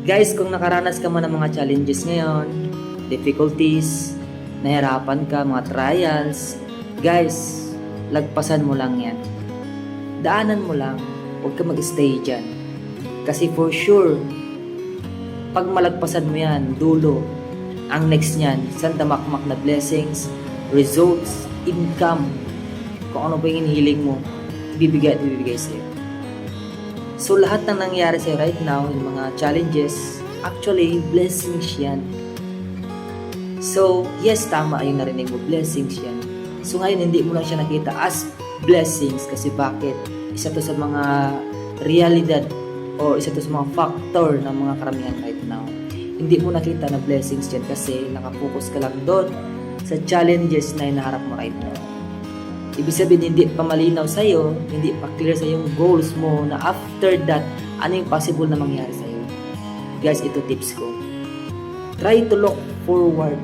Guys, kung nakaranas ka man ng mga challenges ngayon, difficulties, nahirapan ka, mga trials, guys, lagpasan mo lang yan. Daanan mo lang, huwag ka mag-stay dyan. Kasi for sure, pag malagpasan mo yan, dulo, ang next niyan, sandamakmak na blessings, results, income, kung ano pa yung hinihiling mo, bibigay at bibigay sa'yo. So lahat ng nangyari sa'yo right now, yung mga challenges, actually, blessings yan. So, yes, tama yung narinig mo, blessings yan. So ngayon, hindi mo lang siya nakita as blessings kasi bakit? Isa to sa mga realidad o isa to sa mga factor ng mga karamihan right now. Hindi mo nakita na blessings yan kasi nakapokus ka lang doon sa challenges na hinaharap mo right now. Ibig sabihin, hindi pa malinaw sa'yo, hindi pa clear sa yung goals mo na after that, ano yung possible na mangyari sa'yo. Guys, ito tips ko. Try to look forward.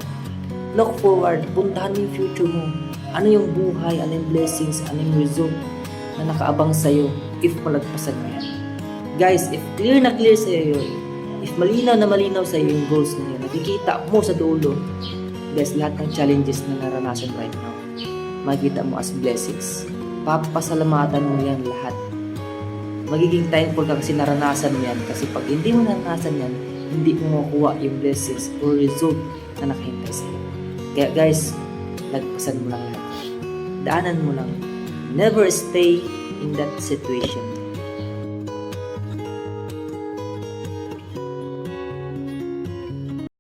Look forward. Puntahan mo yung future mo. Ano yung buhay, ano yung blessings, ano yung result na nakaabang sa'yo if malagpasan mo yan. Guys, if clear na clear sa'yo yun, if malinaw na malinaw sa'yo yung goals na yun, nakikita mo sa dulo, guys, lahat ng challenges na naranasan right now, makikita mo as blessings. Papasalamatan mo yan lahat. Magiging thankful ka kasi naranasan mo yan. Kasi pag hindi mo naranasan yan, hindi mo makuha yung blessings or result na nakahintay sa'yo. Kaya guys, lagpasan mo lang lahat. Daanan mo lang. Never stay in that situation.